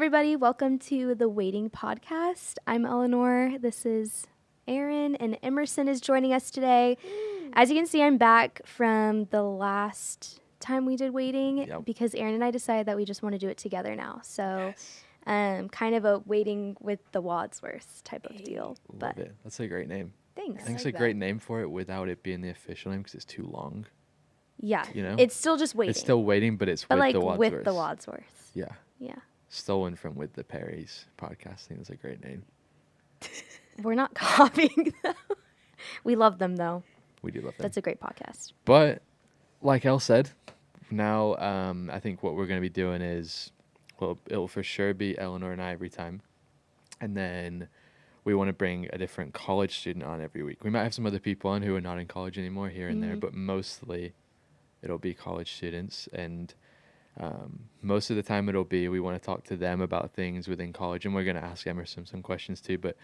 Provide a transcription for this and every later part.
everybody. Welcome to the Waiting Podcast. I'm Eleanor. This is Aaron, and Emerson is joining us today. As you can see, I'm back from the last time we did Waiting because Aaron and I decided that we just want to do it together now. So kind of a Waiting with the Wadsworths type of deal. Love it. That's a great name. Thanks. I think it's a great name for it without it being the official name because it's too long. Yeah. You know? It's still just Waiting. It's still Waiting, but it's but with like the Wadsworths. with the Wadsworths. Yeah. Yeah. Stolen from With the Perrys podcast. I think that's a great name. We're not copying them. We love them, though. We do love them. That's a great podcast. But like Elle said, now I think what we're going to be doing is, well, it'll for sure be Eleanor and I every time. And then we want to bring a different college student on every week. We might have some other people on who are not in college anymore here and there, but mostly it'll be college students. And most of the time we want to talk to them about things within college, and we're going to ask Emerson some questions too. But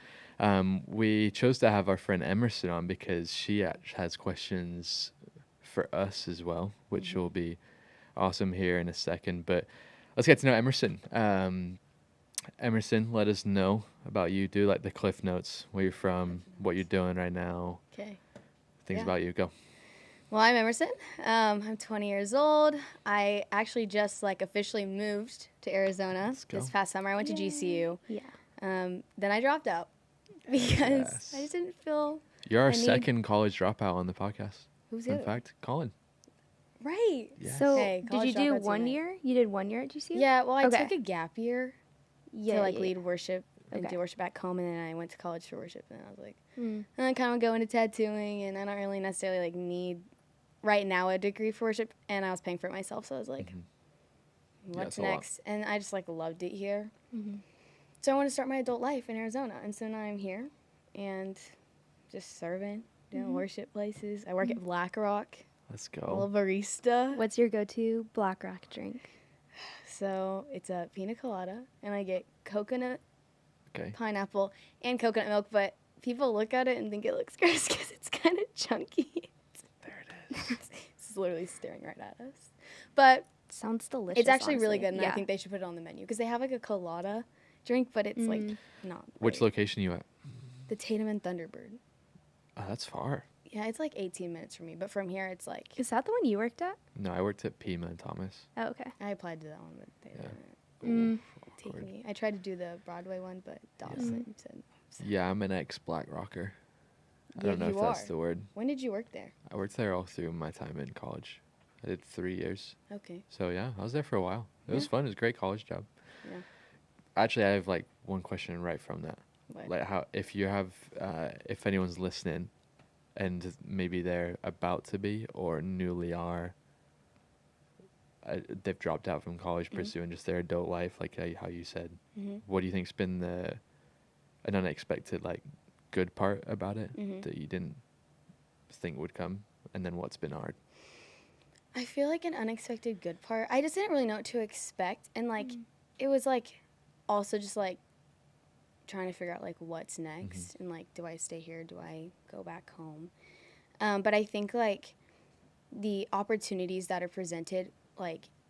we chose to have our friend Emerson on because she has questions for us as well, which will be awesome here in a second. But let's get to know Emerson. Emerson, let us know about you. Do like the Cliff Notes, where you're from, what you're doing right now. Okay. Things about you. Go. Well, I'm Emerson. I'm 20 years old. I actually just officially moved to Arizona this past summer. I went to GCU. Yeah. Then I dropped out because I just didn't feel. You're our second college dropout on the podcast. Who's in fact, Colin. Right. Yes. So did you do 1 year? You did 1 year at GCU? Yeah. Well, I took a gap year to lead worship and Okay. do worship back home, and then I went to college for worship, and I was like, I kind of go into tattooing, and I don't really necessarily need right now a degree for worship, and I was paying for it myself, so I was like, what's next? And I just loved it here. So I want to start my adult life in Arizona, and so now I'm here and just serving, doing worship places. I work at Black Rock. Let's A go. little barista. What's your go-to Black Rock drink? So it's a pina colada, and I get coconut, Okay. pineapple, and coconut milk, but people look at it and think it looks gross because it's kind of chunky. There it is. It's literally staring right at us. But Sounds delicious. it's actually really honestly. good, and I think they should put it on the menu because they have a colada drink, but it's not. Which great. location you at? The Tatum and Thunderbird. Oh, that's far. Yeah, it's 18 minutes from me, but from here it's Is that the one you worked at? No, I worked at Pima and Thomas. Oh, okay. I applied to that one, but they Yeah. didn't take me. I tried to do the Broadway one, but Dawson said. Yeah, I'm an ex-Black Rocker. I Yeah, don't know if you that's are. the word. When did you work there? I worked there all through my time in college. I did 3 years. Okay. So, yeah, I was there for a while. It was fun. It was a great college job. Yeah. Actually, I have, one question right from that. What? If anyone's listening and maybe they're about to be or newly are, they've dropped out from college pursuing just their adult life, like how you said. What do you think's been an unexpected, good part about it that you didn't think would come? And then what's been hard? I feel like an unexpected good part. I just didn't really know what to expect, and it was also just trying to figure out what's next, and do I stay here? Do I go back home? But I think the opportunities that are presented,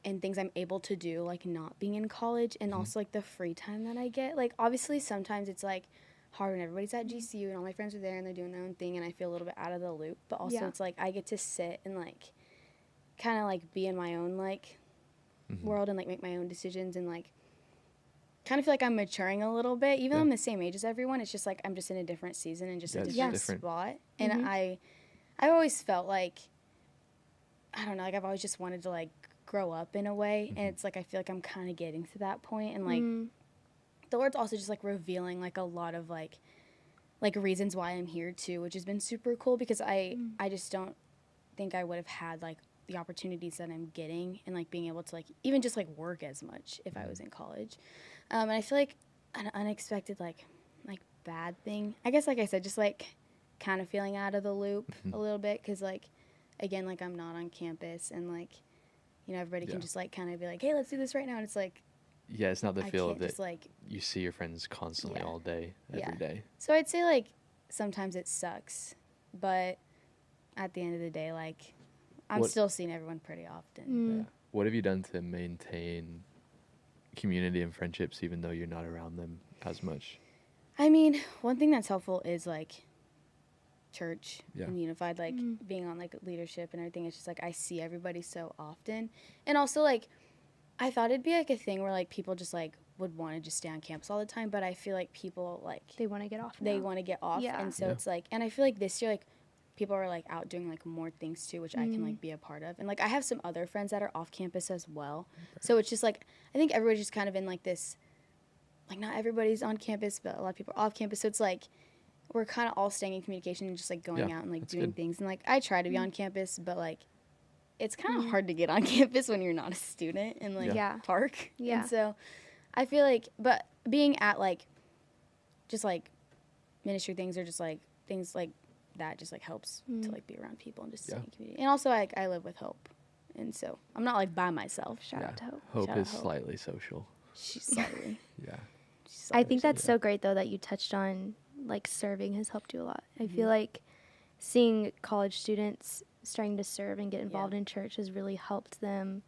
and things I'm able to do, not being in college, and also the free time that I get. Obviously sometimes it's hard when everybody's at GCU and all my friends are there and they're doing their own thing, and I feel a little bit out of the loop. But also it's I get to sit and kind of be in my own world and make my own decisions, and kind of feel I'm maturing a little bit, even though I'm the same age as everyone. It's just I'm just in a different season and just a different spot. And I've always felt I don't know, I've always just wanted to grow up in a way, and it's I feel I'm kind of getting to that point, and the Lord's also just revealing a lot of reasons why I'm here too, which has been super cool because I just don't think I would have had the opportunities that I'm getting, and being able to even just work as much if I was in college. And I feel an unexpected bad thing, I guess, I said, just kind of feeling out of the loop a little bit, because again, I'm not on campus, and everybody can just kind of be hey, let's do this right now, and it's yeah, it's not the feel of it. Just, you see your friends constantly all day, every day. So I'd say sometimes it sucks, but at the end of the day, I'm still seeing everyone pretty often. What have you done to maintain community and friendships even though you're not around them as much? I mean, one thing that's helpful is like church Yeah. and unified, like being on like leadership and everything. It's just like I see everybody so often, and also like I thought it'd be like a thing where like people just like would want to just stay on campus all the time, but I feel like people like They want to get off. they now. want to get off, Yeah. and so Yeah. it's like, and I feel like this year like people are like out doing like more things too, which I can like be a part of, and like I have some other friends that are off campus as well, so it's just like I think everybody's just kind of in like this, like not everybody's on campus, but a lot of people are off campus, so it's like we're kind of all staying in communication and just like going Yeah, out and like that's doing good. things, and like I try to be on campus, but like it's kind of hard to get on campus when you're not a student in like Yeah. park, Yeah. and so I feel like, but being at like just like ministry things or just like things like that just like helps to like be around people and just stay Yeah. in community. And also like I live with Hope, and so I'm not like by myself. Shout out to Hope. Hope Shout out is Hope. slightly social. She's slightly. Yeah. She's I slightly think that's social. so great though that you touched on like serving has helped you a lot. I Mm-hmm. feel like seeing college students starting to serve and get involved in church has really helped them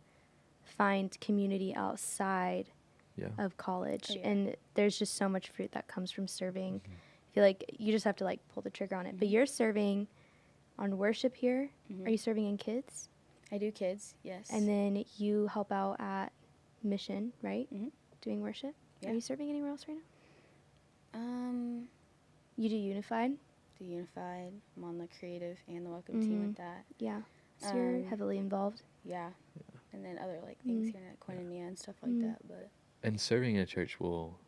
find community outside Yeah. of college. Oh, yeah. And there's just so much fruit that comes from serving. I feel like you just have to like pull the trigger on it. Mm-hmm. But you're serving on worship here. Are you serving in kids? I do kids, yes. And then you help out at mission, right? Mhm. Doing worship. Yeah. Are you serving anywhere else right now? um You do unified. the Unified. I'm on the creative and the welcome team with that. Yeah. So you're heavily involved. Yeah. And then other like things here at Koinonia and stuff like Mm. that. But And serving in a church will,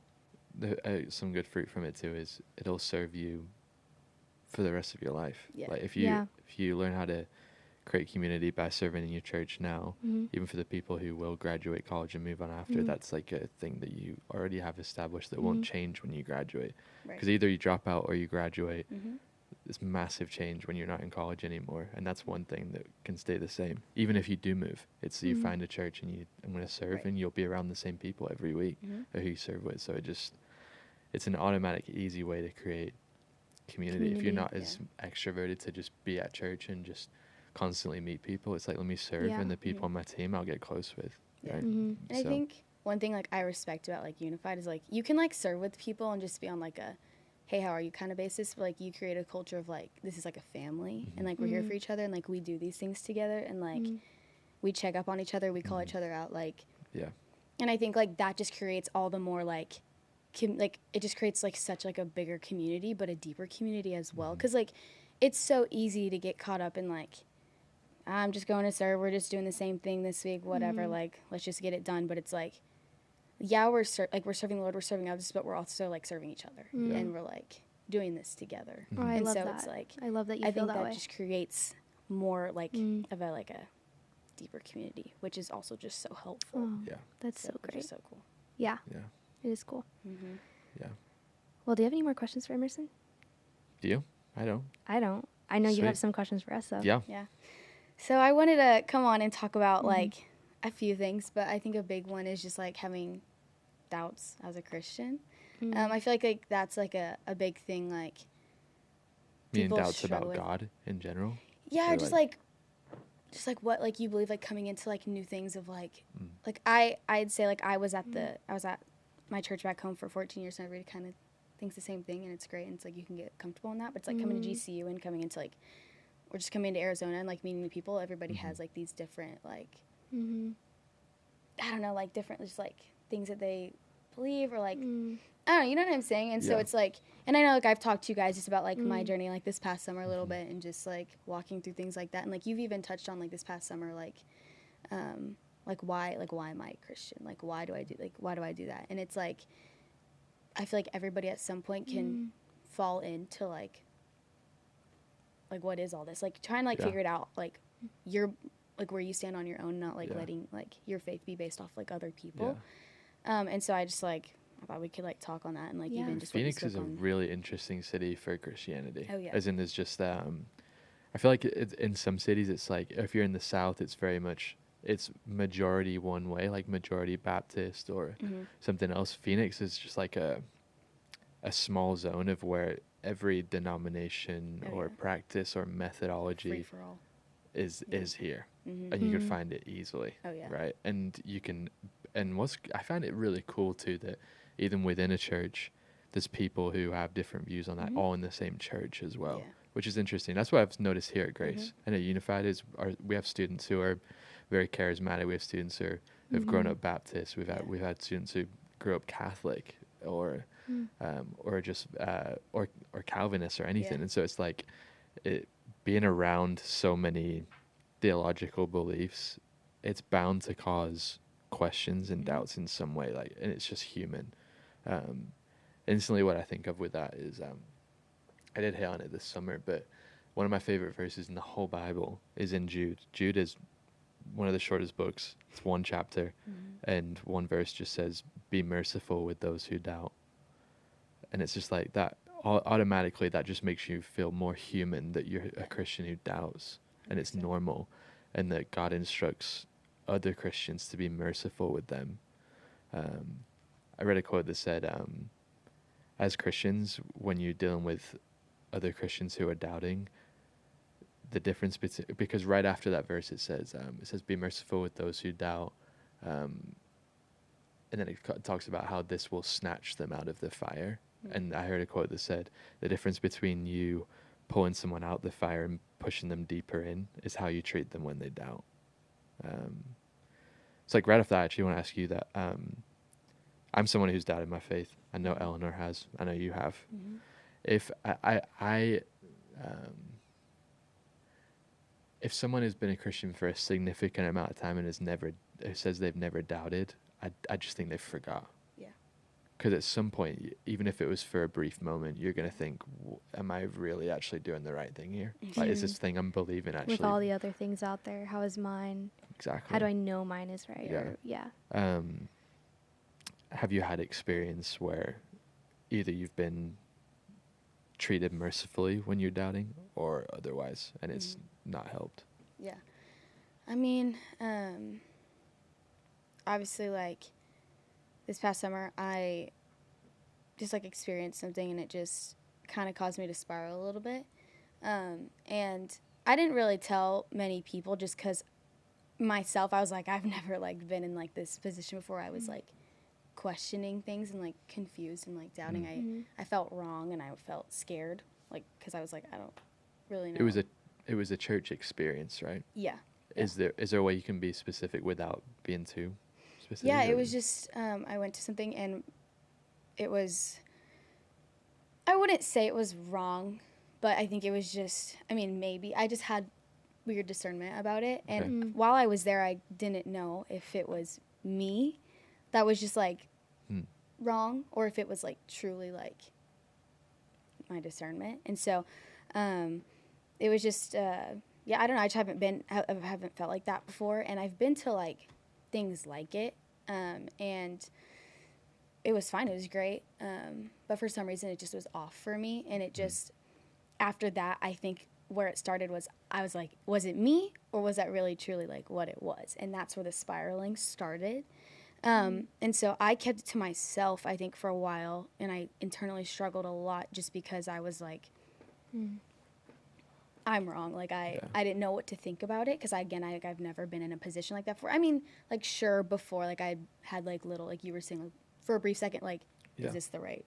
some good fruit from it too is it'll serve you for the rest of your life. Yeah. Like if Yeah. you learn how to create community by serving in your church now, even for the people who will graduate college and move on after, that's like a thing that you already have established that won't change when you graduate. right. Because either you drop out or you graduate. Mhm. This massive change when you're not in college anymore, and that's one thing that can stay the same even if you do move. It's you find a church and I'm going to serve, Right. and you'll be around the same people every week or who you serve with. So it's an automatic easy way to create community. If you're not Community, as extroverted to just be at church and just constantly meet people, it's like, let me serve, Yeah. and the people on my team I'll get close with. Yeah. Right? And I think one thing like I respect about like Unified is like you can like serve with people and just be on like a hey, how are you kind of basis, but like you create a culture of like this is like a family and like we're here for each other and like we do these things together and like we check up on each other, we call each other out, like Yeah. and I think like that just creates all the more like like it just creates like such like a bigger community but a deeper community as well, because like it's so easy to get caught up in like I'm just going to serve, we're just doing the same thing this week, whatever, like let's just get it done. But it's like yeah, we're serving the Lord, we're serving others, but we're also like serving each other and we're like doing this together. Oh, I and love so that. it's like I love that you I feel think that that way. just creates more like of a like a deeper community, which is also just so helpful. Oh, Yeah. that's so Which great. is so cool. Yeah, Yeah. it is cool. Yeah. Well, do you have any more questions for Emerson? Do you? I don't. I don't. I know you have Sweet. some questions for us though. Yeah. Yeah. So I wanted to come on and talk about like a few things, but I think a big one is just like having doubts as a Christian. I feel like that's like a big thing, like Meaning people doubts struggle about with. God in general. Yeah, Or, just like what like you believe, like coming into like new things of like like I'd say like I was at my church back home for 14 years and everybody kind of thinks the same thing and it's great and it's like you can get comfortable in that, but it's like coming to GCU and coming into like or just coming to Arizona and like meeting new people, everybody has like these different like I don't know, like different just like things that they believe or like I don't know, you know what I'm saying? And so Yeah. it's like, and I know like I've talked to you guys just about like my journey like this past summer a little bit and just like walking through things like that. And like you've even touched on like this past summer like why am I a Christian? Like why do I do that? And it's like I feel like everybody at some point can fall into like what is all this? Like trying to like Yeah. figure it out, like you're like where you stand on your own, not like Yeah. letting like your faith be based off like other people. And so I just like I thought we could like talk on that and like Yeah. even just what you Phoenix is spoke a on. really interesting city for Christianity. Oh, yeah. As in, there's just I feel like in some cities it's like if you're in the South, it's very much it's majority one way, like majority Baptist or something else. Phoenix is just like a small zone of where every denomination Oh, or yeah. practice or methodology Free for all. is here, and you can find it easily. Oh, yeah. Right, and you can And I find it really cool too that even within a church, there's people who have different views on that, all in the same church as well, which is interesting. That's what I've noticed here at Grace and at Unified we have students who are very charismatic. We have students who've grown up Baptist. We've had students who grew up Catholic or just or Calvinist or anything. And so it's like being around so many theological beliefs, it's bound to cause questions and doubts in some way, like, and it's just human. Instantly what I think of with that is I did hit on it this summer, but one of my favorite verses in the whole Bible is in Jude. Jude is one of the shortest books. It's one chapter, and one verse just says, "Be merciful with those who doubt." And it's just like that. Automatically, that just makes you feel more human, that you're a Christian who doubts, and it's normal, and that God instructs other Christians to be merciful with them. I read a quote that said, as Christians, when you're dealing with other Christians who are doubting, the difference because right after that verse it says, "Be merciful with those who doubt," and then it talks about how this will snatch them out of the fire. And I heard a quote that said, "The difference between you pulling someone out the fire and pushing them deeper in is how you treat them when they doubt." It's like right off that, I actually want to ask you that. I'm someone who's doubted my faith. I know Eleanor has. I know you have. If if someone has been a Christian for a significant amount of time and says they've never doubted, I just think they forgot. Yeah. Because at some point, even if it was for a brief moment, you're going to think, am I really actually doing the right thing here? Like, is this thing I'm believing actually? With all the other things out there, how is mine? Exactly. How do I know mine is right? Have you had experience where either you've been treated mercifully when you're doubting or otherwise, and it's not helped? Yeah. I mean, obviously, like, this past summer, I just, like, experienced something, and it just kind of caused me to spiral a little bit. And I didn't really tell many people just because myself, I was like, I've never, like, been in, like, this position before. I was, like, questioning things and, like, confused and, like, doubting. I felt wrong, and I felt scared, like, because I was like, I don't really know. It was a church experience, right? Yeah. Is there a way you can be specific without being too specific? Yeah, it was just, I went to something, and it was, I wouldn't say it was wrong, but I think it was just, I mean, maybe. I just had weird discernment about it, and while I was there, I didn't know if it was me that was just, like, wrong, or if it was, like, truly, like, my discernment. And so it was just, I don't know, I just haven't felt like that before, and I've been to, like, things like it, and it was fine, it was great, but for some reason it just was off for me, and it just, after that, I think where it started was, I was like, was it me, or was that really truly, like, what it was? And that's where the spiraling started. And so I kept it to myself, I think, for a while, and I internally struggled a lot just because I was like, I'm wrong. Like, I didn't know what to think about it because, I've never been in a position like that before. I mean, like, sure, before, like, I had, like, little, like you were saying, like, for a brief second, like, is this the right,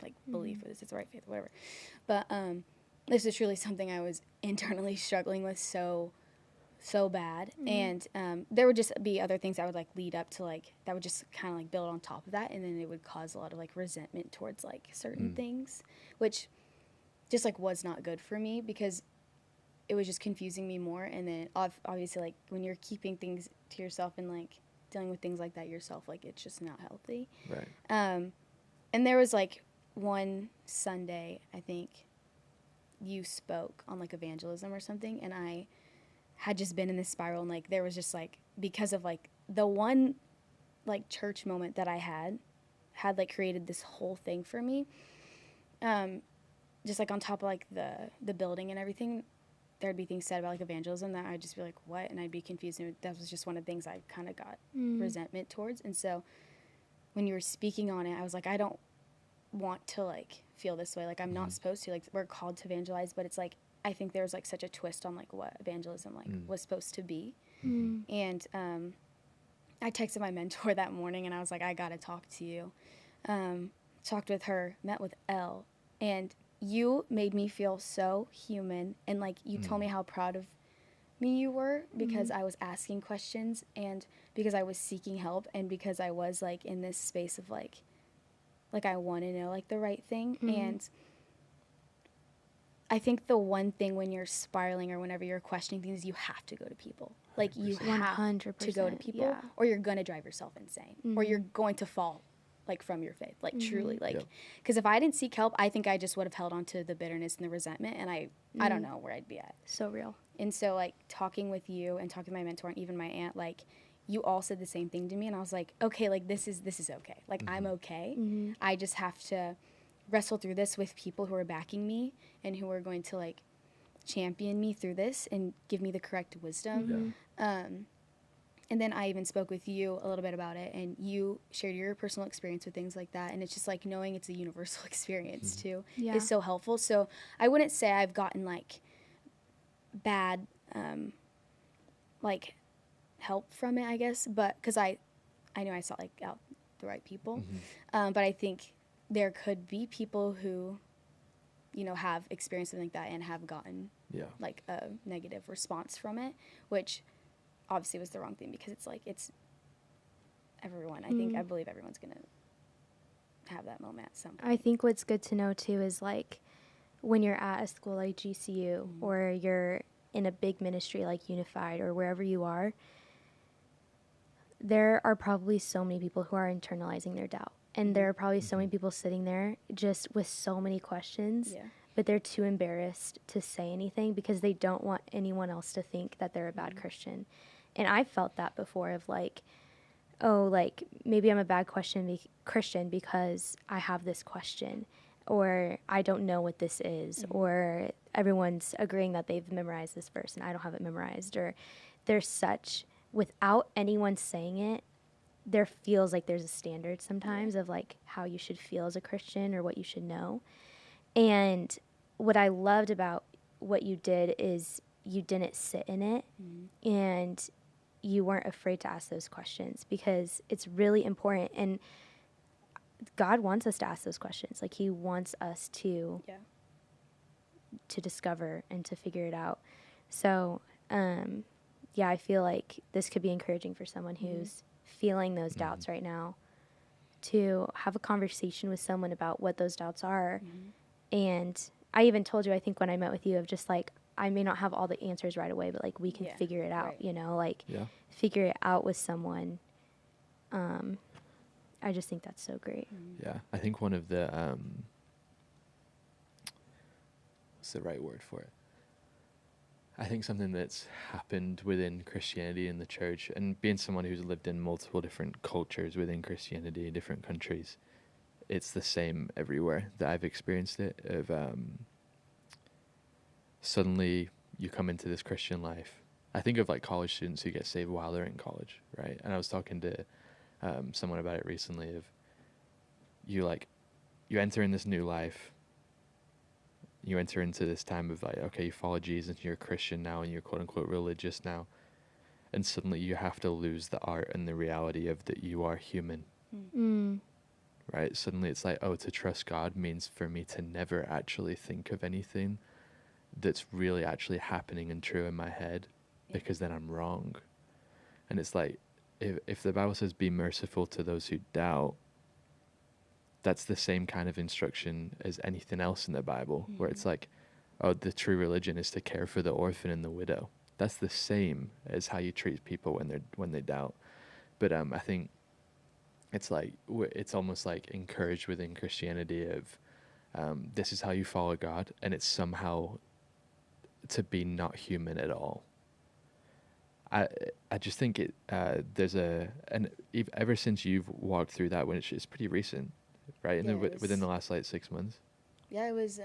like, belief, or is this the right faith, whatever. But this is truly something I was internally struggling with so bad, and there would just be other things that would, like, lead up to, like, that would just kind of, like, build on top of that, and then it would cause a lot of, like, resentment towards, like, certain things, which just, like, was not good for me because it was just confusing me more. And then obviously, like, when you're keeping things to yourself and, like, dealing with things like that yourself, like, it's just not healthy. Right. And there was, like, one Sunday, I think you spoke on, like, evangelism or something, and I had just been in this spiral, and, like, there was just, like, because of, like, the one, like, church moment that I had like, created this whole thing for me. Just, like, on top of, like, the building and everything, there'd be things said about, like, evangelism that I'd just be like, what? And I'd be confused, and that was just one of the things I kind of got resentment towards. And so when you were speaking on it, I was like, I don't want to, like, feel this way. Like, I'm not supposed to. Like, we're called to evangelize, but it's, like, I think there was, like, such a twist on, like, what evangelism, like, was supposed to be. And I texted my mentor that morning and I was like, I gotta talk to you. Talked with her, met with Elle, and you made me feel so human. And like you told me how proud of me you were because I was asking questions and because I was seeking help and because I was like in this space of like I want to know like the right thing. And I think the one thing when you're spiraling or whenever you're questioning things, you have to go to people. Like you have 100%, to go to people, yeah. or you're gonna drive yourself insane, or you're going to fall, like from your faith, like truly, like. Because if I didn't seek help, I think I just would have held on to the bitterness and the resentment, and I don't know where I'd be at. So real. And so like talking with you and talking to my mentor and even my aunt, like you all said the same thing to me, and I was like, okay, like this is okay, like I'm okay. I just have to wrestle through this with people who are backing me and who are going to like champion me through this and give me the correct wisdom. And then I even spoke with you a little bit about it, and you shared your personal experience with things like that. And it's just like knowing it's a universal experience too is so helpful. So I wouldn't say I've gotten like bad like help from it, I guess, but because I know I sought like out the right people. But I think there could be people who, you know, have experienced something like that and have gotten like a negative response from it, which obviously was the wrong thing because it's like it's everyone. I believe everyone's gonna have that moment at some point. I think what's good to know too is like when you're at a school like GCU or you're in a big ministry like Unified or wherever you are, there are probably so many people who are internalizing their doubt. And there are probably so many people sitting there just with so many questions, but they're too embarrassed to say anything because they don't want anyone else to think that they're a bad Christian. And I felt that before of like, oh, like maybe I'm a bad Christian because I have this question, or I don't know what this is, or everyone's agreeing that they've memorized this verse and I don't have it memorized, or there's such, without anyone saying it, there feels like there's a standard sometimes of like how you should feel as a Christian or what you should know. And what I loved about what you did is you didn't sit in it and you weren't afraid to ask those questions because it's really important. And God wants us to ask those questions. Like he wants us to discover and to figure it out. So, I feel like this could be encouraging for someone who's feeling those doubts right now to have a conversation with someone about what those doubts are. And I even told you, I think when I met with you, of just like, I may not have all the answers right away, but like we can figure it out, you know, like figure it out with someone. I just think that's so great. Yeah, I think one of the, what's the right word for it? I think something that's happened within Christianity in the church, and being someone who's lived in multiple different cultures within Christianity in different countries, it's the same everywhere that I've experienced it. Of suddenly you come into this Christian life. I think of like college students who get saved while they're in college, right? And I was talking to someone about it recently. Of you enter in this new life. You enter into this time of like, okay, you follow Jesus, you're a Christian now, and you're quote unquote religious now. And suddenly you have to lose the art and the reality of that you are human. Right? Suddenly it's like, oh, to trust God means for me to never actually think of anything that's really actually happening and true in my head, because then I'm wrong. And it's like, if the Bible says be merciful to those who doubt, that's the same kind of instruction as anything else in the Bible, where it's like, oh, the true religion is to care for the orphan and the widow. That's the same as how you treat people when they doubt. But I think it's like it's almost like encouraged within Christianity of this is how you follow God, and it's somehow to be not human at all. I just think there's ever since you've walked through that, when it's pretty recent. Right, within the last like 6 months. Yeah, it was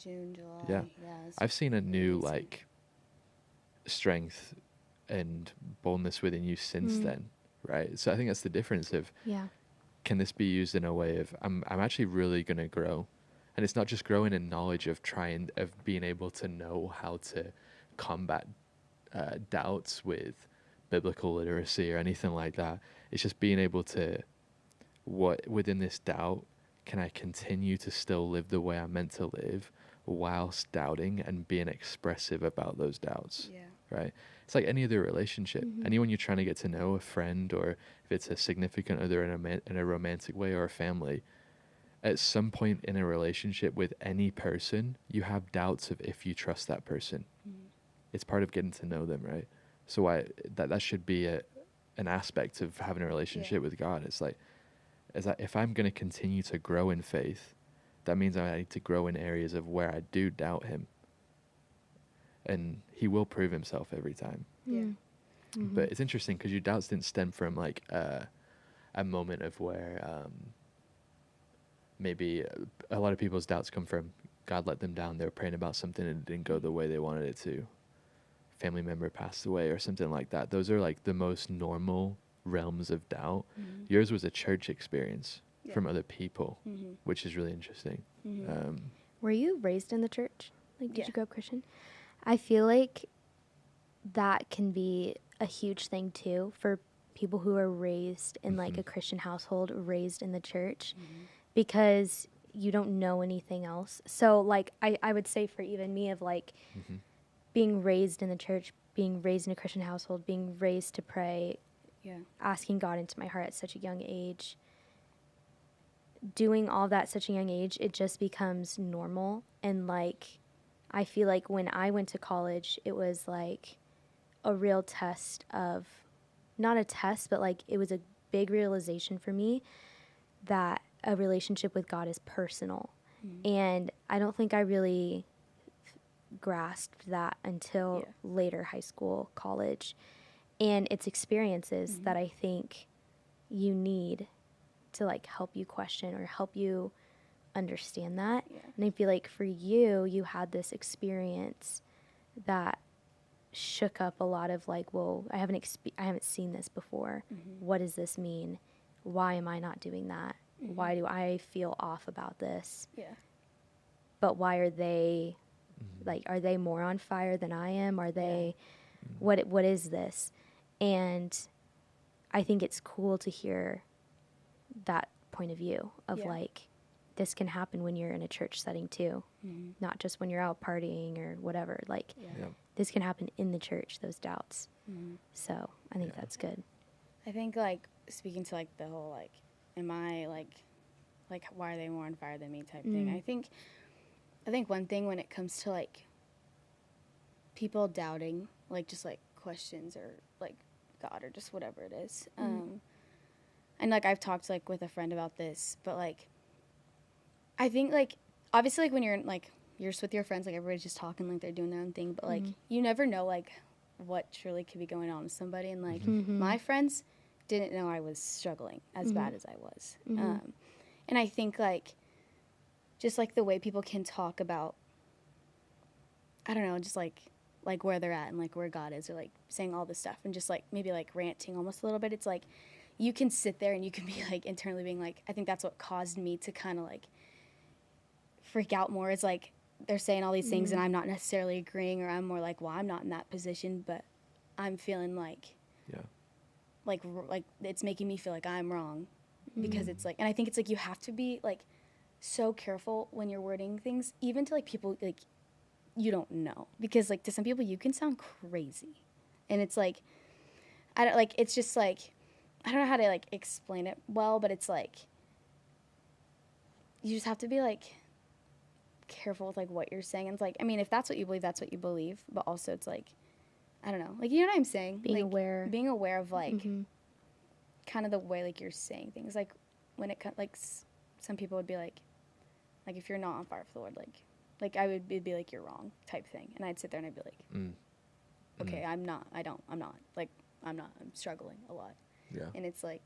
June, July. Yeah, I've seen a new like strength and boldness within you since then. Right, so I think that's the difference of can this be used in a way of I'm actually really gonna grow, and it's not just growing in knowledge of being able to know how to combat doubts with biblical literacy or anything like that. It's just being able to, what within this doubt, can I continue to still live the way I'm meant to live whilst doubting and being expressive about those doubts, right? It's like any other relationship. Anyone you're trying to get to know, a friend, or if it's a significant other in a romantic way, or a family, at some point in a relationship with any person, you have doubts of if you trust that person. It's part of getting to know them, right? So that should be an aspect of having a relationship with God. It's like, if I'm going to continue to grow in faith, that means I need to grow in areas of where I do doubt him. And he will prove himself every time. But it's interesting because your doubts didn't stem from like a moment of where maybe a lot of people's doubts come from God let them down. They were praying about something and it didn't go the way they wanted it to. Family member passed away or something like that. Those are like the most normal realms of doubt. Yours was a church experience from other people, which is really interesting. Were you raised in the church? Like, did you grow up Christian? I feel like that can be a huge thing too for people who are raised in like a Christian household, raised in the church, because you don't know anything else. So like I would say for even me, of like being raised in the church, being raised in a Christian household, being raised to pray, asking God into my heart at such a young age, doing all that at such a young age, it just becomes normal. And like, I feel like when I went to college, it was like a real test of, not a test, but like it was a big realization for me that a relationship with God is personal. And I don't think I really grasped that until later high school, college. And it's experiences that I think you need to like help you question or help you understand that. And I feel like for you, you had this experience that shook up a lot of like, well, I haven't seen this before. What does this mean? Why am I not doing that? Why do I feel off about this? But why are they like, are they more on fire than I am? Are they, what is this? And I think it's cool to hear that point of view of like, this can happen when you're in a church setting too, not just when you're out partying or whatever. Like, this can happen in the church, those doubts. So I think that's good. I think like speaking to like the whole like, am I like why are they more on fire than me type thing. I think one thing when it comes to like people doubting, like just like questions or like God or just whatever it is. And like I've talked like with a friend about this, but like I think like obviously like when you're like you're just with your friends, like everybody's just talking like they're doing their own thing, but like you never know like what truly could be going on with somebody. And like my friends didn't know I was struggling as bad as I was. And I think like just like the way people can talk about, I don't know, just like where they're at and like where God is, or like saying all this stuff and just like maybe like ranting almost a little bit. It's like you can sit there and you can be like internally being like, I think that's what caused me to kind of like freak out more. Is like they're saying all these things and I'm not necessarily agreeing, or I'm more like, well, I'm not in that position, but I'm feeling like like it's making me feel like I'm wrong because it's like, and I think it's like you have to be like so careful when you're wording things, even to like people like you don't know, because like to some people you can sound crazy, and it's like I don't like, it's just like I don't know how to like explain it well, but it's like you just have to be like careful with like what you're saying. And it's like, I mean, if that's what you believe, that's what you believe, but also it's like, I don't know, like, you know what I'm saying, Being like, aware of like kind of the way like you're saying things, like when it like some people would be like if you're not on fire for the Lord, like I would be like, you're wrong type thing, and I'd sit there and I'd be like okay, I'm not like I'm struggling a lot. And it's like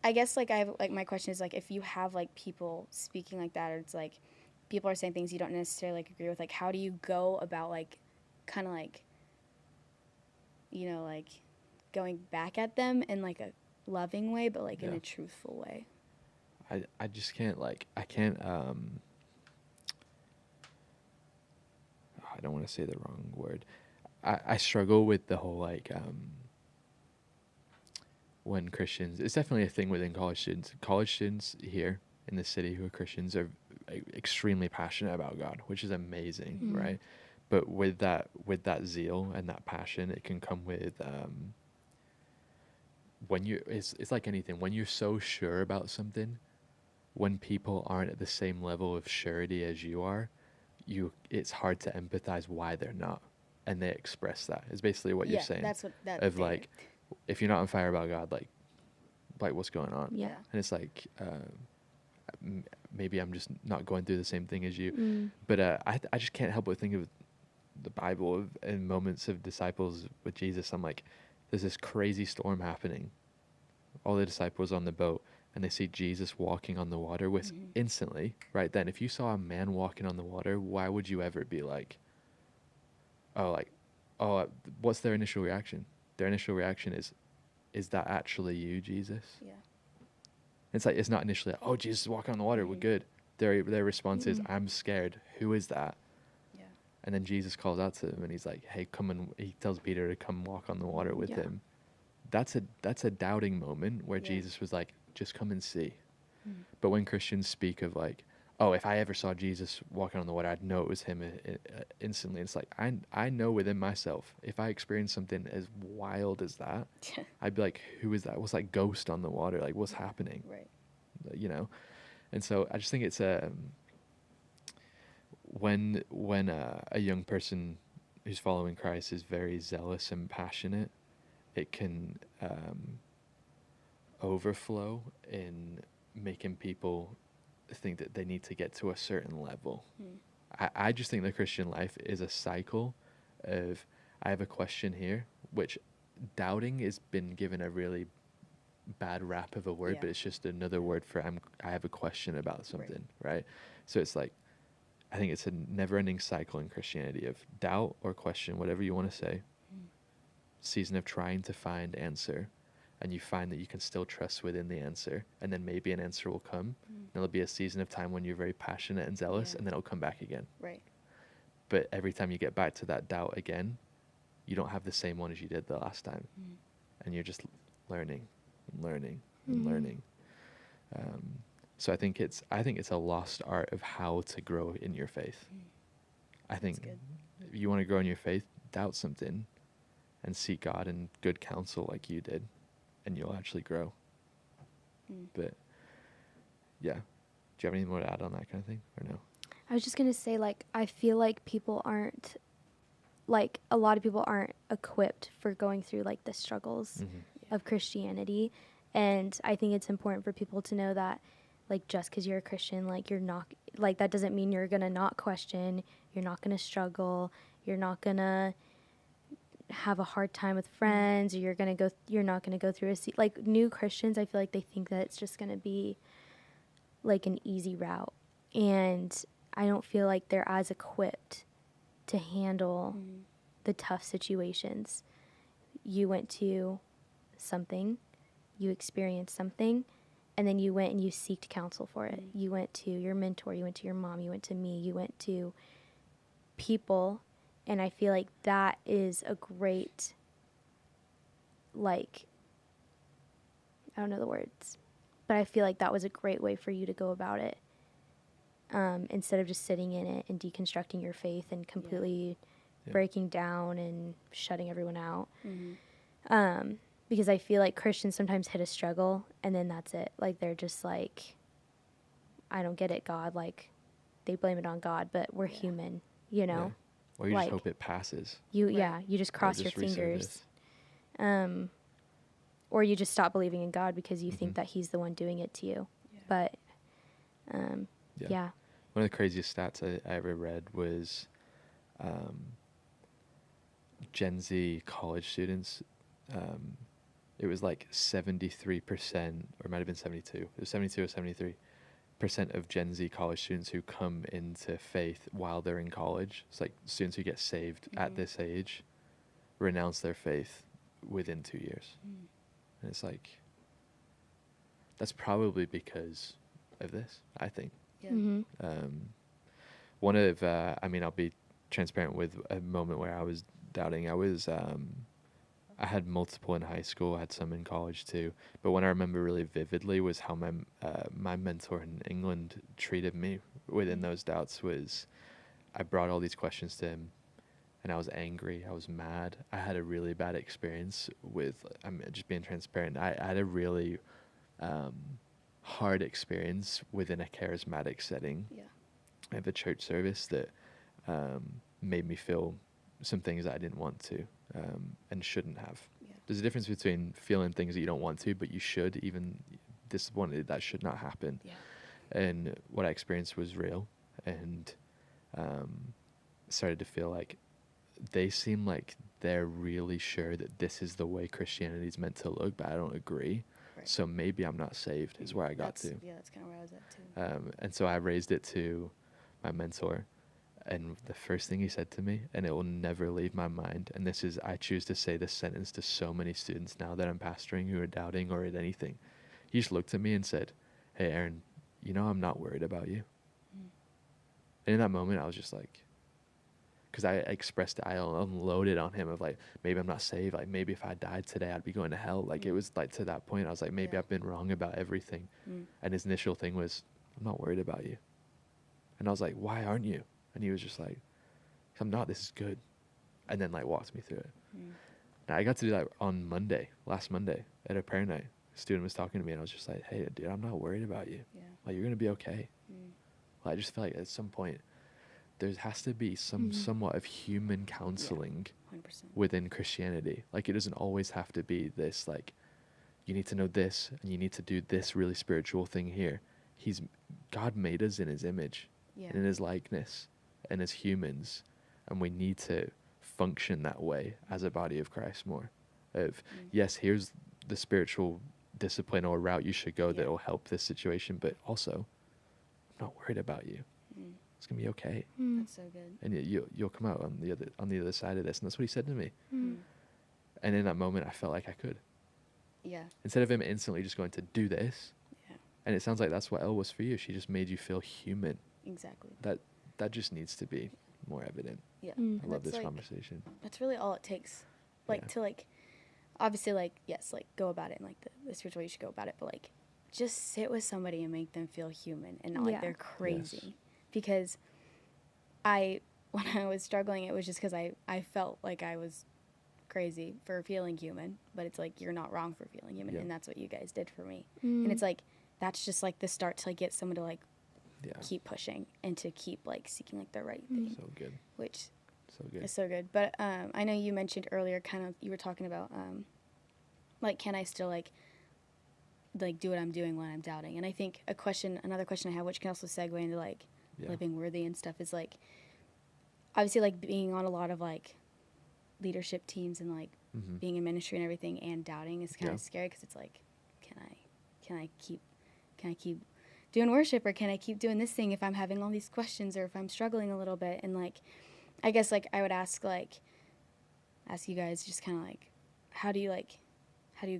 I guess like I have like, my question is like, if you have like people speaking like that, or it's like people are saying things you don't necessarily like agree with, like how do you go about like kind of like, you know, like going back at them in like a loving way, but like in a truthful way? I just can't like, I can't I don't want to say the wrong word. I struggle with the whole like when Christians, it's definitely a thing within college students. College students here in the city who are Christians are extremely passionate about God, which is amazing, Mm. right? But with that zeal and that passion, it can come with when you it's like anything. When you're so sure about something, when people aren't at the same level of surety as you are, it's hard to empathize why they're not, and they express that. It's basically what you're saying. That's what that Of they- like, if you're not on fire about God, like what's going on? Yeah. And it's like, maybe I'm just not going through the same thing as you. Mm. But I just can't help but think of the Bible and moments of disciples with Jesus. I'm like, there's this crazy storm happening. All the disciples on the boat, and they see Jesus walking on the water, which instantly, right then, if you saw a man walking on the water, why would you ever be like, what's their initial reaction? Their initial reaction is that actually you, Jesus? Yeah. It's like, it's not initially, oh, Jesus is walking on the water, we're good. Their response is, I'm scared. Who is that? Yeah. And then Jesus calls out to them, and he's like, hey, come, and he tells Peter to come walk on the water with him. That's a doubting moment where Jesus was like, just come and see. But when Christians speak of like, oh, if I ever saw Jesus walking on the water, I'd know it was him instantly. It's like, I know within myself, if I experienced something as wild as that, I'd be like, who is that? What's that ghost on the water? Like, what's happening? Right. You know? And so I just think it's when a young person who's following Christ is very zealous and passionate, it can overflow in making people think that they need to get to a certain level. I just think the Christian life is a cycle of, I have a question here, which doubting has been given a really bad rap of a word, but it's just another word for I have a question about something, right? So it's like, I think it's a never-ending cycle in Christianity of doubt or question, whatever you want to say, season of trying to find answer, and you find that you can still trust within the answer, and then maybe an answer will come, and there'll be a season of time when you're very passionate and zealous, and then it'll come back again. Right. But every time you get back to that doubt again, you don't have the same one as you did the last time, and you're just learning and learning and learning. So I think it's a lost art of how to grow in your faith. I think if you want to grow in your faith, doubt something and seek God and good counsel like you did, and you'll actually grow. But yeah, do you have anything more to add on that kind of thing, or no? I was just going to say, like, I feel like a lot of people aren't equipped for going through, like, the struggles of Christianity. And I think it's important for people to know that, like, just because you're a Christian, like, you're not, like, that doesn't mean you're going to not question, you're not going to struggle, you're not going to have a hard time with friends, or you're not going to go through like, new Christians, I feel like they think that it's just going to be, like, an easy route. And I don't feel like they're as equipped to handle the tough situations. You went to something, you experienced something, and then you went and you sought counsel for it. You went to your mentor, you went to your mom, you went to me, you went to people, and I feel like that is a great, like, I don't know the words, but I feel like that was a great way for you to go about it. Instead of just sitting in it and deconstructing your faith and completely breaking down and shutting everyone out. Because I feel like Christians sometimes hit a struggle and then that's it. Like, they're just like, I don't get it, God. Like, they blame it on God, but we're human, you know? Yeah. Or you like, just hope it passes. You just cross your fingers. Or you just stop believing in God because you think that he's the one doing it to you. But, yeah. One of the craziest stats I ever read was Gen Z college students. It was like 73%, or it might have been 72. It was 72 or 73% of Gen Z college students who come into faith while they're in college. It's like students who get saved at this age renounce their faith within 2 years. And it's like, that's probably because of this, I think. One of, I'll be transparent with a moment where I was doubting. I I had multiple in high school. I had some in college too. But one I remember really vividly was how my mentor in England treated me within those doubts. Was I brought all these questions to him, and I was angry. I was mad. I had a really bad experience with. I'm just being transparent. I had a really hard experience within a charismatic setting of a church service that made me feel some things that I didn't want to and shouldn't have. Yeah. There's a difference between feeling things that you don't want to, but you should, even disappointed, that should not happen. Yeah. And what I experienced was real, and started to feel like they seem like they're really sure that this is the way Christianity is meant to look, but I don't agree. Right. So maybe I'm not saved is where I got to. Yeah, that's kind of where I was at too. And so I raised it to my mentor, and the first thing he said to me, and it will never leave my mind, and this is, I choose to say this sentence to so many students now that I'm pastoring who are doubting or at anything. He just looked at me and said, "Hey, Aaron, you know I'm not worried about you." And in that moment, I was just like, because I expressed it, I unloaded on him of like, maybe I'm not saved. Like, maybe if I died today, I'd be going to hell. Like, it was like to that point, I was like, maybe I've been wrong about everything. And his initial thing was, "I'm not worried about you." And I was like, "Why aren't you?" And he was just like, "I'm not, this is good." And then like walked me through it. Now I got to do that on last Monday at a prayer night. A student was talking to me and I was just like, "Hey dude, I'm not worried about you. Like, you're going to be okay." Well, I just feel like at some point there has to be somewhat of human counseling within Christianity. Like, it doesn't always have to be this, like, you need to know this and you need to do this really spiritual thing here. God made us in his image and in his likeness and as humans, and we need to function that way as a body of Christ more. Of yes, here's the spiritual discipline or route you should go that will help this situation, but also, I'm not worried about you. It's gonna be okay. That's so good. And you'll come out on the other side of this. And that's what he said to me. And in that moment, I felt like I could. Yeah. Instead of him instantly just going to do this. Yeah. And it sounds like that's what Elle was for you. She just made you feel human. Exactly. That just needs to be more evident. Yeah. I love this conversation. That's really all it takes. Like, to like, obviously, like, yes, like, go about it in like the spiritual way you should go about it, but like, just sit with somebody and make them feel human and not like they're crazy. Yes. Because when I was struggling, it was just because I felt like I was crazy for feeling human, but it's like, you're not wrong for feeling human, and that's what you guys did for me. And it's like, that's just like the start to like get someone to like keep pushing and to keep like seeking like the right thing. So good. Which so good. is so good. But I know you mentioned earlier, kind of, you were talking about like, can I still like do what I'm doing when I'm doubting? And I think another question I have, which can also segue into like living worthy and stuff, is like, obviously like being on a lot of like leadership teams and like being in ministry and everything, and doubting is kind of scary, because it's like, can I keep doing worship, or can I keep doing this thing if I'm having all these questions, or if I'm struggling a little bit? And like, I guess like I would ask you guys just kind of like, how do you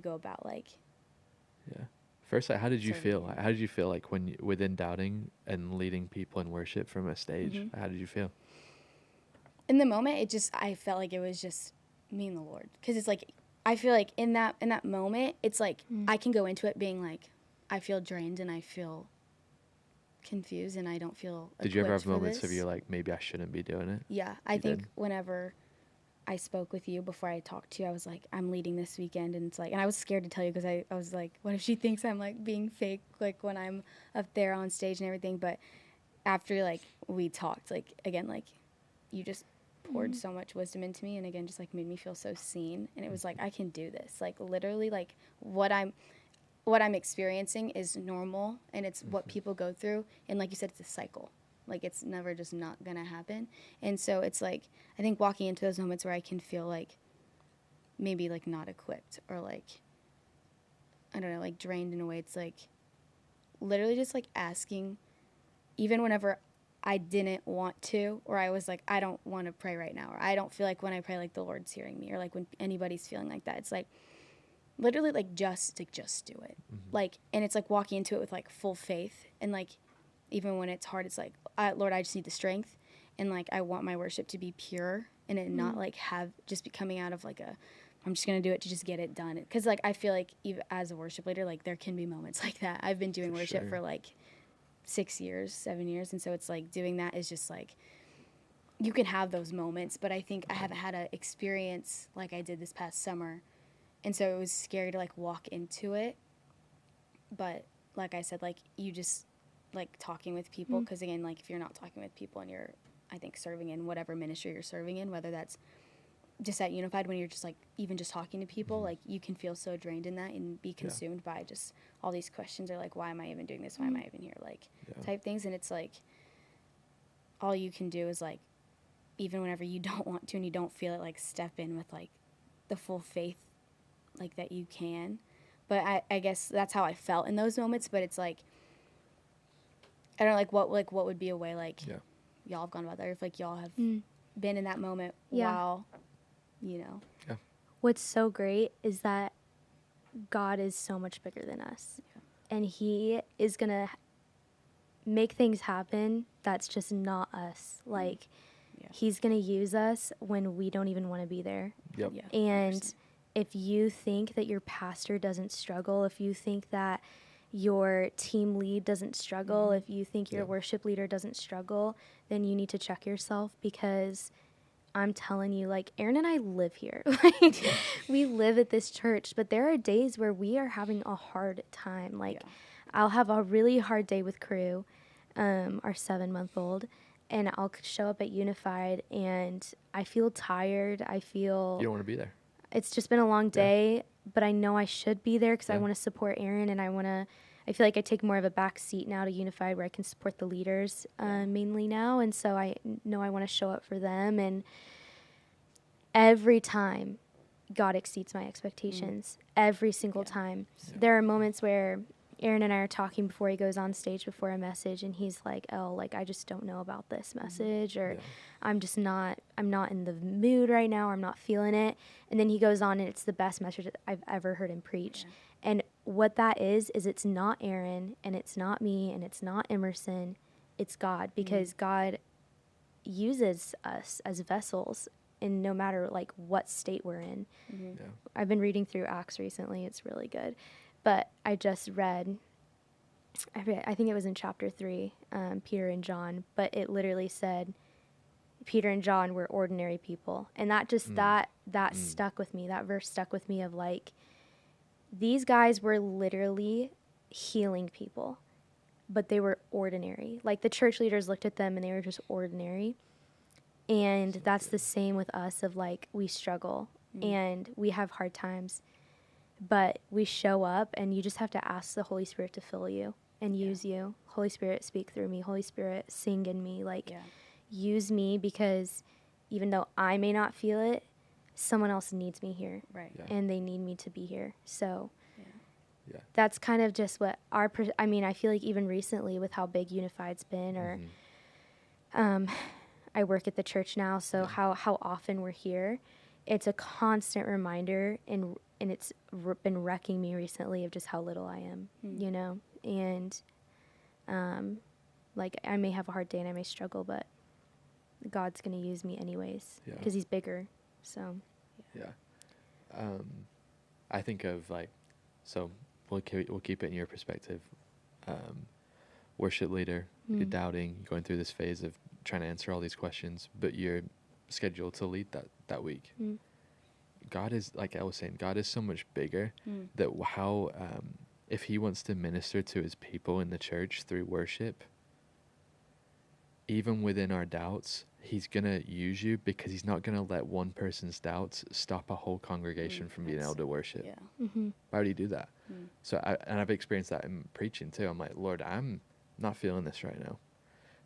go about like, first, like, how did you feel? How did you feel like when within doubting and leading people in worship from a stage? How did you feel? In the moment, I felt like it was just me and the Lord, because it's like, I feel like in that moment, it's like I can go into it being like, I feel drained and I feel confused and I don't feel equipped. Did you ever have moments of you're like, maybe I shouldn't be doing it? Yeah, I think whenever I spoke with you before I talked to you, I was like, I'm leading this weekend, and it's like, and I was scared to tell you, because I was like, what if she thinks I'm like being fake, like when I'm up there on stage and everything? But after like we talked, like again, like you just poured so much wisdom into me, and again, just like made me feel so seen, and it was like, I can do this. Like literally, like what I'm experiencing is normal, and it's what people go through, and like you said, it's a cycle. Like, it's never just not gonna happen. And so it's like, I think walking into those moments where I can feel like maybe like not equipped, or like, I don't know, like drained in a way, it's like literally just like asking, even whenever I didn't want to, or I was like, I don't want to pray right now, or I don't feel like when I pray like the Lord's hearing me, or like when anybody's feeling like that, it's like literally like just do it. Like, and it's like walking into it with like full faith, and like even when it's hard, it's like, Lord, I just need the strength, and like I want my worship to be pure, and it not like have just be coming out of like a I'm just going to do it to just get it done. Because, like, I feel like even as a worship leader, like, there can be moments like that. I've been doing worship for, like, 7 years. And so it's, like, doing that is just, like, you can have those moments. But I think I haven't had an experience like I did this past summer. And so it was scary to, like, walk into it. But, like I said, like, you just, like, talking with people. Because, again, like, if you're not talking with people and you're, I think, serving in whatever ministry you're serving in, whether that's just at Unified, when you're just, like, even just talking to people, like, you can feel so drained in that and be consumed by just all these questions, or, like, why am I even doing this? Why am I even here? Like, type things. And it's, like, all you can do is, like, even whenever you don't want to and you don't feel it, like, step in with, like, the full faith, like, that you can. But I guess that's how I felt in those moments. But it's, like, I don't know, what would be a way, like, y'all have gone about that, or if, like, y'all have been in that moment while, you know. Yeah. What's so great is that God is so much bigger than us. Yeah. And he is going to make things happen that's just not us. Like, he's going to use us when we don't even want to be there. Yep. Yeah, and 100%. If you think that your pastor doesn't struggle, if you think that your team lead doesn't struggle, if you think your worship leader doesn't struggle, then you need to check yourself, because I'm telling you, like, Aaron and I live here. Like, we live at this church, but there are days where we are having a hard time. Like, I'll have a really hard day with Crew, our 7-month-old, and I'll show up at Unified, and I feel tired. You don't want to be there. It's just been a long day, but I know I should be there because I want to support Aaron, and I feel like I take more of a back seat now to Unified, where I can support the leaders mainly now. And so I know I want to show up for them. And every time, God exceeds my expectations. Every single time. Yeah. There are moments where Aaron and I are talking before he goes on stage before a message, and he's like, oh, like, I just don't know about this message, or I'm not in the mood right now, or I'm not feeling it. And then he goes on, and it's the best message that I've ever heard him preach. Yeah. And what that is it's not Aaron, and it's not me, and it's not Emerson, it's God, because God uses us as vessels in no matter, like, what state we're in. Yeah. I've been reading through Acts recently. It's really good. But I just read, I think it was in chapter 3, Peter and John, but it literally said Peter and John were ordinary people. And that just, that stuck with me. That verse stuck with me of, like, these guys were literally healing people, but they were ordinary. Like, the church leaders looked at them and they were just ordinary. And that's the same with us of, like, we struggle and we have hard times. But we show up, and you just have to ask the Holy Spirit to fill you and use you. Holy Spirit, speak through me. Holy Spirit, sing in me. Like, use me, because even though I may not feel it, someone else needs me here. Right. Yeah. And they need me to be here. So that's kind of just what I feel like even recently with how big Unified's been, or I work at the church now, so how often we're here, it's a constant reminder, and it's been wrecking me recently of just how little I am, you know? And, like, I may have a hard day and I may struggle, but God's going to use me anyways, because he's bigger, so. Yeah. I think of, like, so we'll keep it in your perspective. Worship leader, you're doubting, you're going through this phase of trying to answer all these questions, but you're scheduled to lead that week. God is, like I was saying, God is so much bigger that how, if he wants to minister to his people in the church through worship, even within our doubts, he's going to use you, because he's not going to let one person's doubts stop a whole congregation from being able to worship. Yeah. Why would he do that? So I've experienced that in preaching too. I'm like, Lord, I'm not feeling this right now.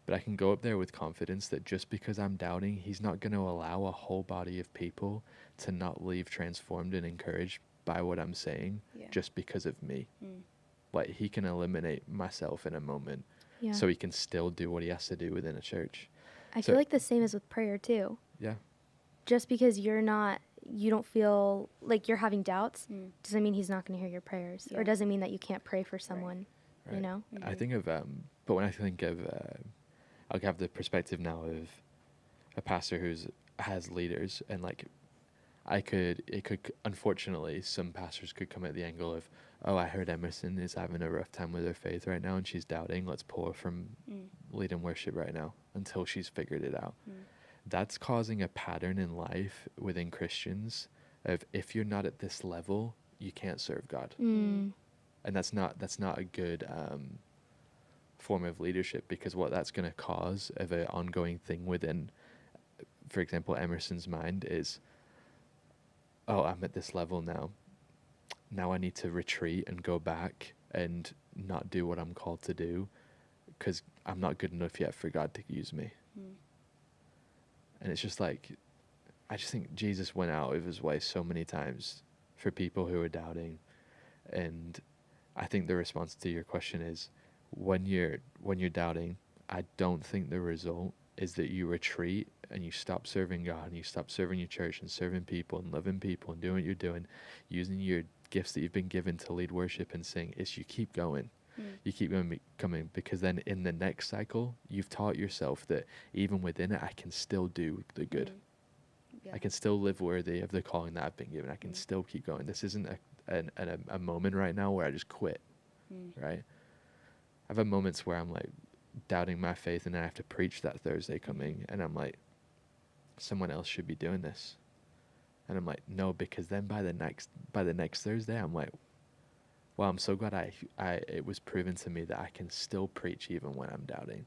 But I can go up there with confidence that just because I'm doubting, he's not going to allow a whole body of people to not leave transformed and encouraged by what I'm saying just because of me. Like, he can eliminate myself in a moment so he can still do what he has to do within a church. I feel like the same is with prayer too. Yeah. Just because you don't feel like you're having doubts, doesn't mean he's not going to hear your prayers, or doesn't mean that you can't pray for someone, you know? I think of, but when I think of, I'll have the perspective now of a pastor has leaders, and, like, Unfortunately, some pastors could come at the angle of, oh, I heard Emerson is having a rough time with her faith right now and she's doubting. Let's pull her from leading worship right now until she's figured it out. That's causing a pattern in life within Christians of, if you're not at this level, you can't serve God. And that's not a good form of leadership, because what that's going to cause of an ongoing thing within, for example, Emerson's mind is, oh, I'm at this level now. Now I need to retreat and go back and not do what I'm called to do because I'm not good enough yet for God to use me. And it's just like, I just think Jesus went out of his way so many times for people who are doubting. And I think the response to your question is, when you're doubting, I don't think the result is that you retreat and you stop serving God and you stop serving your church and serving people and loving people and doing what you're doing, using your gifts that you've been given to lead worship and sing. Is you keep going. You keep coming, because then in the next cycle, you've taught yourself that even within it, I can still do the good. I can still live worthy of the calling that I've been given. I can still keep going. This isn't a moment right now where I just quit, right? I've had moments where I'm like doubting my faith, and then I have to preach that Thursday coming, and I'm like, someone else should be doing this. And I'm like, no, because then by the next Thursday, I'm like, well, I'm so glad it was proven to me that I can still preach even when I'm doubting.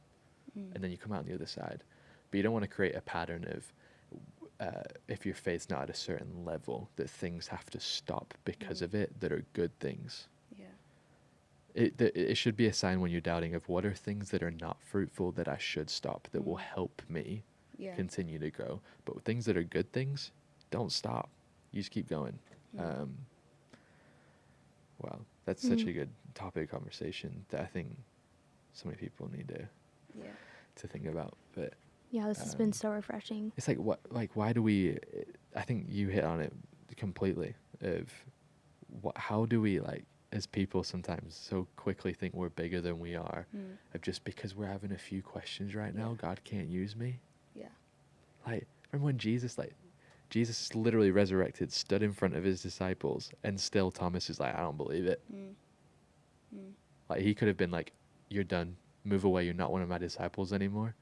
And then you come out on the other side. But you don't want to create a pattern of, if your faith's not at a certain level, that things have to stop because of it that are good things. It should be a sign when you're doubting of, what are things that are not fruitful that I should stop, that will help me continue to grow. But things that are good things, don't stop. You just keep going. Wow, that's such a good topic of conversation that I think so many people need to think about. But yeah, this has been so refreshing. It's like, why do we? I think you hit on it completely. Of how do we, like, as people sometimes so quickly think we're bigger than we are, of just because we're having a few questions right now, God can't use me. Like, remember when Jesus literally resurrected, stood in front of his disciples, and still Thomas is like, I don't believe it. Like, he could have been like, you're done, move away, you're not one of my disciples anymore.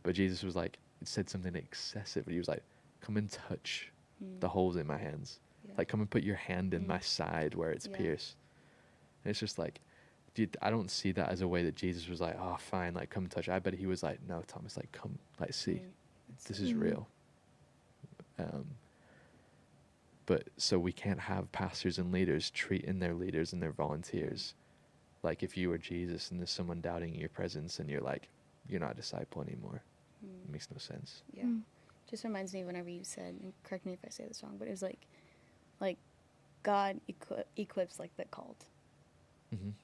But Jesus was like, it said something excessive. He was like, come and touch the holes in my hands. Like, come and put your hand in my side where it's pierced. And it's just like, dude, I don't see that as a way that Jesus was like, oh, fine, like, come touch. I bet he was like, no, Thomas, like, come, like, see, this is real. But so we can't have pastors and leaders treating their leaders and their volunteers like if you were Jesus and there's someone doubting your presence and you're like, you're not a disciple anymore. It makes no sense. Just reminds me of whenever you said, and correct me if I say this wrong, but it was like God equips like the called,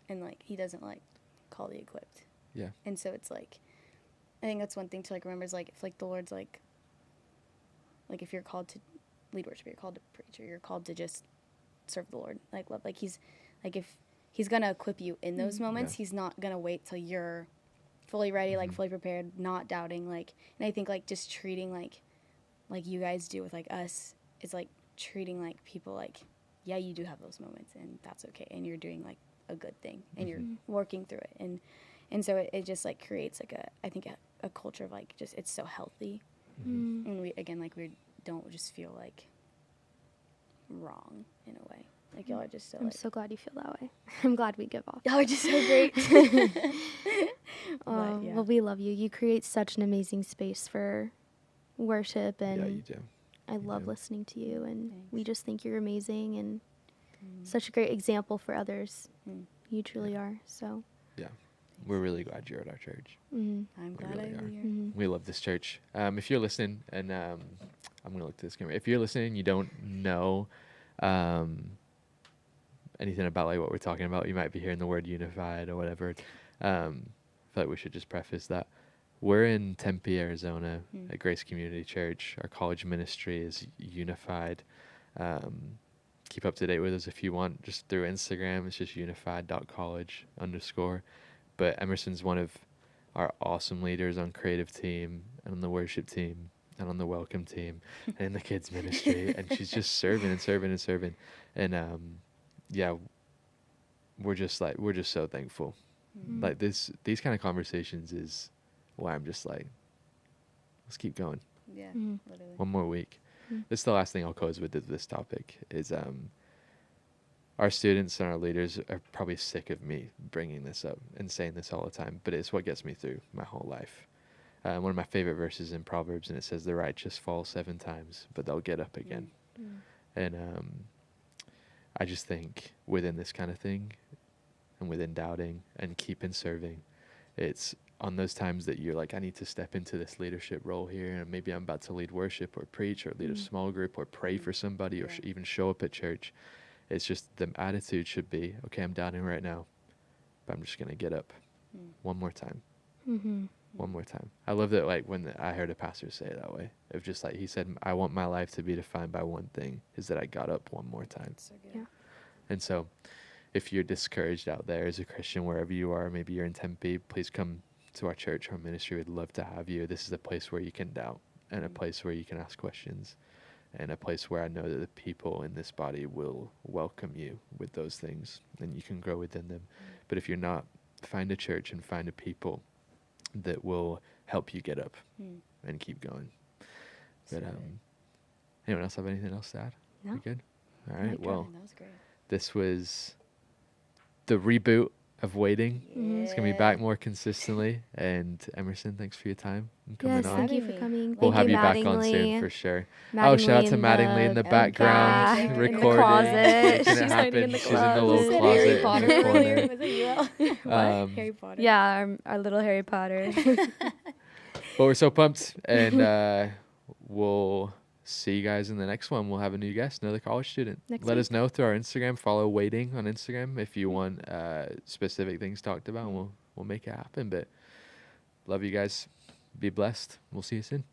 and like he doesn't like call the equipped. And so it's like, I think that's one thing to like remember is like, if like the Lord's like if you're called to lead worship, you're called to preach, or you're called to just serve the Lord, like love, like he's like, if he's gonna equip you in those moments, he's not gonna wait till you're fully ready, like fully prepared, not doubting, like. And I think like just treating like you guys do with like us, is like treating like people like, yeah, you do have those moments and that's okay, and you're doing like a good thing, and you're working through it, and so it just like creates like I think a culture of like, just, it's so healthy. And we don't just feel like wrong in a way. Like, y'all are just so. I'm so glad you feel that way. I'm glad we give off. Y'all are just so great. Well, we love you. You create such an amazing space for worship, and Yeah, you do. I love listening to you, and we just think you're amazing and such a great example for others. You truly are. So. Yeah. We're really glad you're at our church. I'm glad really I'm are. here. We love this church. If you're listening, and I'm going to look to this camera. If you're listening, you don't know anything about like what we're talking about, you might be hearing the word unified or whatever. I feel like we should just preface that. We're in Tempe, Arizona, at Grace Community Church. Our college ministry is unified. Keep up to date with us if you want, just through Instagram. It's just unified.college_. But Emerson's one of our awesome leaders on creative team and on the worship team. and on the welcome team and in the kids ministry, and she's just serving and serving and serving. And yeah, we're just so thankful. Mm. Like these kind of conversations is why I'm just like, let's keep going. Yeah, Mhm. literally. One more week. Mm. This is the last thing I'll close with this topic is our students and our leaders are probably sick of me bringing this up and saying this all the time, but it's what gets me through my whole life. One of my favorite verses in Proverbs, and it says, "The righteous fall 7 times, but they'll get up again." Mm. And I just think within this kind of thing, and within doubting and keeping serving, it's on those times that you're like, I need to step into this leadership role here, and maybe I'm about to lead worship or preach or lead a small group or pray for somebody or even show up at church. It's just the attitude should be, okay, I'm doubting right now, but I'm just going to get up one more time. Mm-hmm. One more time. I love that, like, when I heard a pastor say it that way, of just like, he said, I want my life to be defined by one thing, is that I got up one more time. So good. Yeah. And so if you're discouraged out there as a Christian, wherever you are, maybe you're in Tempe, please come to our church, our ministry. We'd love to have you. This is a place where you can doubt, and a place where you can ask questions, and a place where I know that the people in this body will welcome you with those things, and you can grow within them. But if you're not, find a church and find a people that will help you get up and keep going. But anyone else have anything else to add? No. We good? All right. Well, That was great. this was the reboot of Waiting. It's going to be back more consistently. And Emerson, thanks for your time and coming Yes, on. thank you for coming. We'll Thank have you back on Mattingly. soon for sure. Shout out to Mattingly in the background, back, in the recording. closet. Making it She's hiding happen. in the She's in the little closet. closet Harry in Potter the earlier. corner. Was it you? Um, Harry Potter. Yeah, our little Harry Potter. But we're so pumped, and we'll see you guys in the next one. We'll have a new guest, another college student. Next Let week. us know through our Instagram. Follow Waiting on Instagram if you want specific things talked about, and we'll make it happen. But love you guys. Be blessed. We'll see you soon.